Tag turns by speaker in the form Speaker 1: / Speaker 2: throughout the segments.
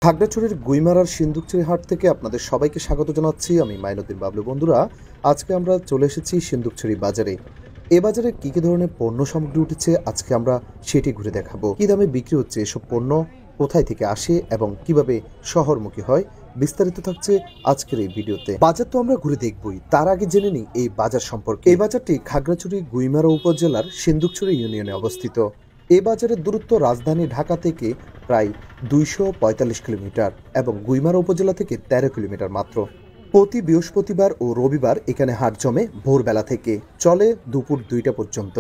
Speaker 1: খাগড়াছড়ির গুইমারার সিন্দুকছড়ি হাট থেকে আপনাদের সবাইকে স্বাগত জানাচ্ছি। আমি মাইনুদ্দিন বাবলু। বন্ধুরা, আজকে আমরা চলে এসেছি সিন্দুকছড়ি বাজারে। এ বাজারে কি কি ধরনের পণ্য সামগ্রী উঠেছে আজকে আমরা সেটি ঘুরে দেখাবো। কি দামে বিক্রি হচ্ছে এসব পণ্য, কোথায় থেকে আসে এবং কিভাবে শহরমুখী হয়, বিস্তারিত থাকছে আজকের এই ভিডিওতে। বাজার তো আমরা ঘুরে দেখবই, তার আগে জেনে নিই এই বাজার সম্পর্কে। এই বাজারটি খাগড়াছড়ি গুইমারা উপজেলার সিন্দুকছড়ি ইউনিয়নে অবস্থিত। এই বাজারের দূরত্ব রাজধানী ঢাকা থেকে প্রায় 245 কিলোমিটার এবং গুইমারা উপজেলা থেকে 13 কিলোমিটার মাত্র। প্রতি বৃহস্পতিবার ও রবিবার এখানে হাট জমে ভোরবেলা থেকে, চলে দুপুর 2টা পর্যন্ত।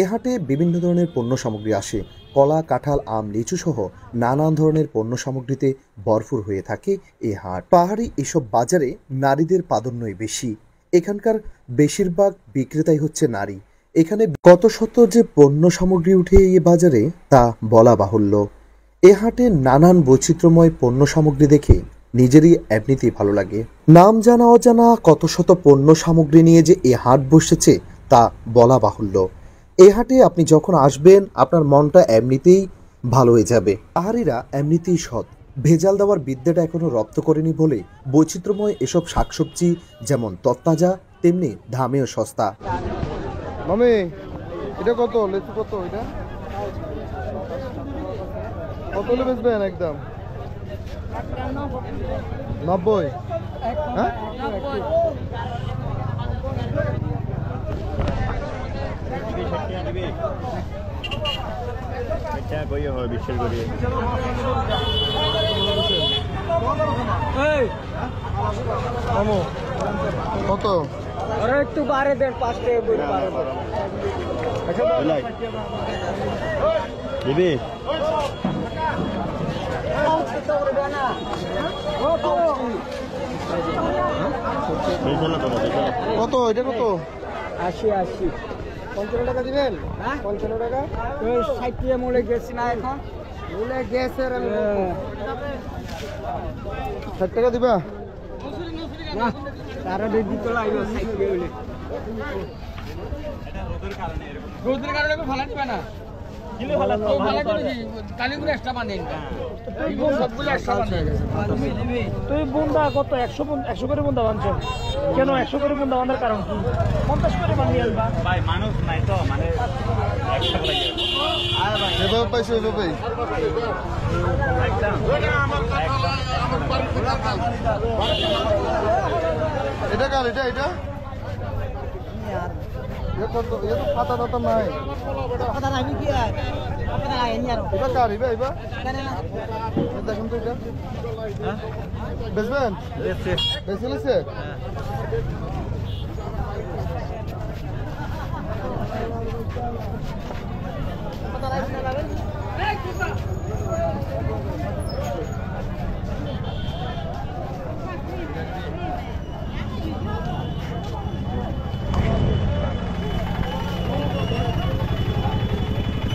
Speaker 1: এ হাটে বিভিন্ন ধরনের পণ্য সামগ্রী আসে। কলা, কাঁঠাল, আম, লিচু সহ নানান ধরনের পণ্য সামগ্রীতে ভরপুর হয়ে থাকে এই হাট। পাহাড়ি এসব বাজারে নারীদের প্রাধান্যই বেশি। এখানকার বেশিরভাগ বিক্রেতাই হচ্ছে নারী। এখানে কত শত যে পণ্য সামগ্রী উঠে এই বাজারে তা বলা বাহুল্য। এ হাটে নানান বৈচিত্র্যময় পণ্য সামগ্রী দেখে নিজেরই এমনিতেই ভালো লাগে। নাম জানা অজানা কত শত পণ্য সামগ্রী নিয়ে যে এ হাট বসেছে তা বলা বাহুল্য। এ হাটে আপনি যখন আসবেন আপনার মনটা এমনিতেই ভালো হয়ে যাবে। পাহাড়িরা এমনিতেই সৎ, ভেজাল দেওয়ার বিদ্যাটা এখনো রপ্ত করেনি বলে বৈচিত্র্যময় এসব শাকসবজি যেমন তরতাজা তেমনি দামেও সস্তা।
Speaker 2: মামি, এটা কত? লেচু কত? এটা কত হলে বেচবেন? একদম 90। হ্যাঁ, কত?
Speaker 3: একটু বাড়ে দেন, 5 টাকা
Speaker 2: দিবি? কত? এটা কত?
Speaker 3: 80
Speaker 2: 55 টাকা দিবেন? 55 টাকা?
Speaker 3: 60 টাকা মূলে গেছি না এখন,
Speaker 2: মূলে গ্যাসের 60 টাকা দিবা?
Speaker 3: না তারা দিতে লাগবে 60 টাকা হলে। রোদের কারণে ভালো দিবে না, কিলো ভালো তো ভালো করে কি কালিগুলো এক্সট্রা বানেন এই সবগুলো এক্সট্রা বানেন। তুই বুন্দা কত? 100 করে বুন্দা বানছো কেন? 100 করে বুন্দা বানার কারণ কি? 50 করে বানিয়ে আনবা ভাই, মানুষ নাই তো, মানে 100 লাগে। আর ভাই
Speaker 2: এভাবে পাইছো? এভাবে এটা কার? এটা এটা কত? এটা তো পাতা টাতা নাই।
Speaker 3: কথা নাই কি আর কথা নাই নি আর
Speaker 2: এটা কার? এবা দেখুন তো, এটা বেচবেন? বেচে লিছে?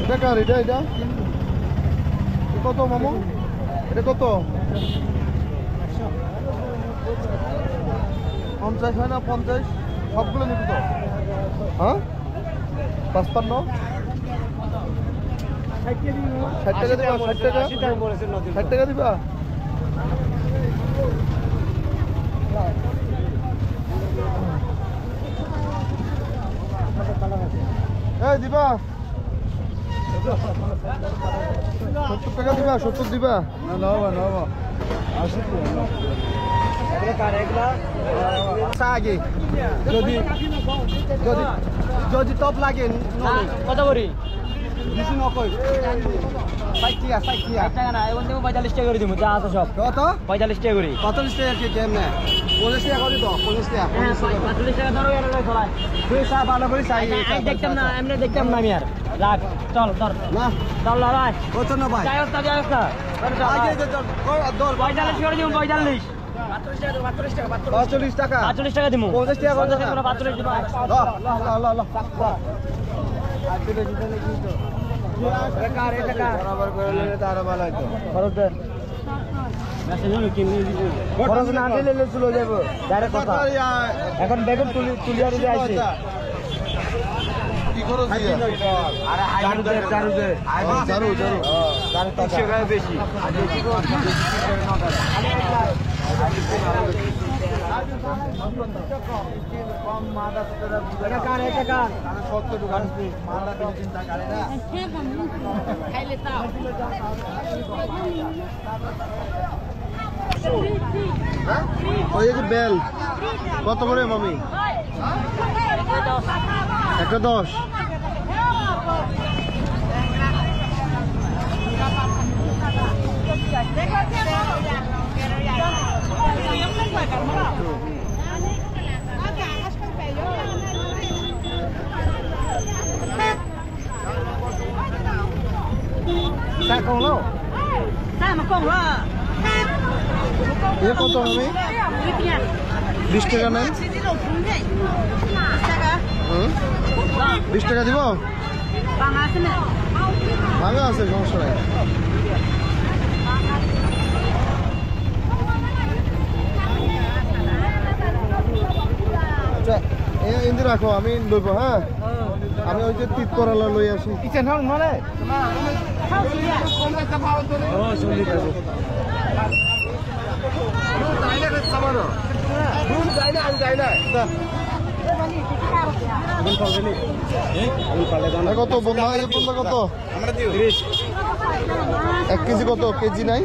Speaker 2: এটা কার? এটা এটা কত মামু? এটা কত? 50 হয় না? 50 সবগুলো নিবি তো? হ্যাঁ, 55। 60 টাকা দিবা? 60 টাকা? 60 টাকা দিবা? এই দিবা? 70 টাকা দিবা? 70 দিবা? না না না, 80 আগে যদি যদি যদি টপ লাগে
Speaker 3: কত করি?
Speaker 2: 290। 60
Speaker 3: টাকা না, এখন দেবো 45 টাকা করে দিব, যা আছে সব।
Speaker 2: কত?
Speaker 3: 45 টাকা করি।
Speaker 2: 45 টাকা কি কেমনে? 50 টাকা করে দাও। 50 টাকা
Speaker 3: 45 টাকা ধরো, এর লয় ধরাই
Speaker 2: তুই চা ভালো করে চাই।
Speaker 3: দেখতাম না, এমনি দেখতাম না আমি আর। রাখ, চল ধর
Speaker 2: না
Speaker 3: চল না ভাই,
Speaker 2: কত না ভাই?
Speaker 3: যাই হোক না, যাই হোক না,
Speaker 2: আগে দর
Speaker 3: 45 করে দিব। 45
Speaker 2: 45 টাকা
Speaker 3: 45 টাকা দিব।
Speaker 2: 50 টাকা করে
Speaker 3: 45 দিব।
Speaker 2: ল ল ল বরাবর করে নিলে তো আরো ভালো হতো।
Speaker 3: খরচ দেন, খরচ না দিলে চলে যাবো ডাইরেক্ট কথা। এখন বেগুন তুলিয়া দিলে আইছে।
Speaker 2: ধরো জিয়া জারু
Speaker 3: বেশি
Speaker 2: ওই যে বেল কত করে মামি? একটা 10। এ কত মামি? 20 টাকা নেন। 20 টাকা দিব? ভালো আছে, সমস্যা নাই। আচ্ছা ইন্দি রাখো, আমি লইব। হ্যাঁ আমি ওই যে তিত করালা লই আসি। কত বন্ধা কত? 1 কেজি কত? কেজি নাই,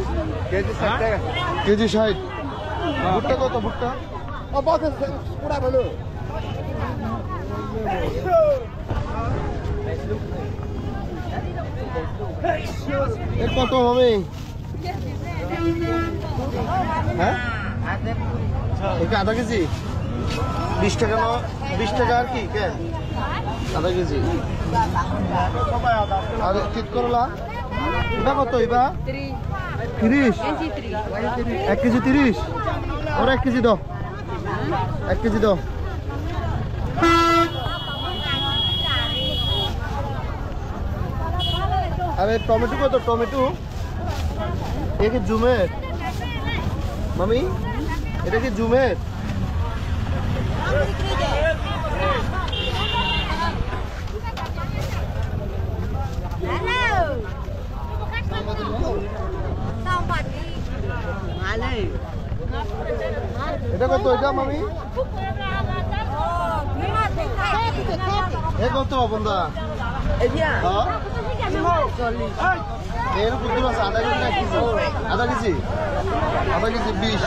Speaker 2: কেজি 60। ভুট্টা কত? ভুট্টা কত হবে? হ্যাঁ এটা আধা কেজি 20 টাকা। 20 টাকা আর কি কেন? আধা কেজি। আর ঠিক করলা এটা কত? এবা 30। 1 কেজি 30। ওরা 1 কেজি দাও, 1 কেজি দাও। আরে টমেটো কত? টমেটো এ কি জুমের মামি? এটা কি জুমের? এটা কত? এটা মামি এ কত বন্ধা? এর কত আছে? আধা কেজি না কেজি? আধা কেজি, আধা কেজি 20।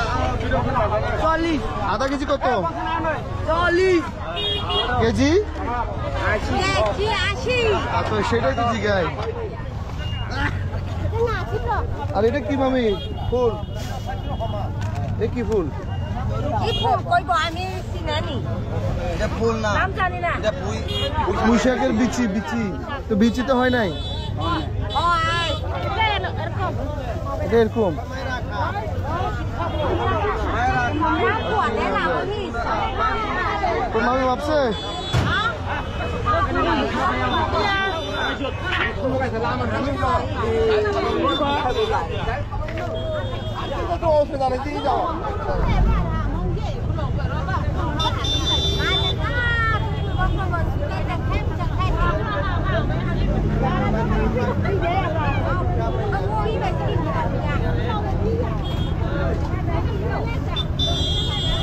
Speaker 2: আধা কেজি কত? 40 কেজি 80। আচ্ছা সেটাই তো জিগাই। আর এটা কি মামি? ফুল? এ কি ফুল? পুঁই শাকের বিচি। বিচি তো, বিচি তো হয় নাই। এটা এরকম তো মামি ভাবছে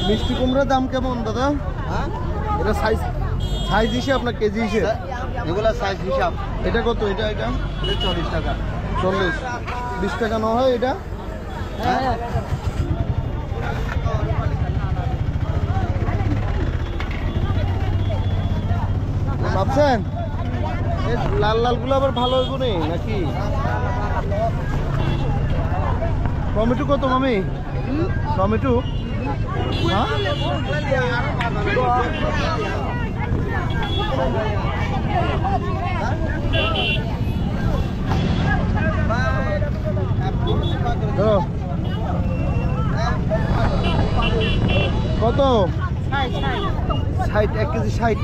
Speaker 2: মিষ্টি কুমড়ার দাম কেমন দাদা? এটা সাইজ হিসেব না কেজি হিসেব? এগুলা সাইজ হিসাব। এটা কত? এটা 40 টাকা। 40 20 টাকা না হয় এটা? ভাবছেন লাল লাল গুলো আবার ভালো হইব নাকি? টমেটো কত মামি? টমেটো কত? 60। 1 কেজি 60।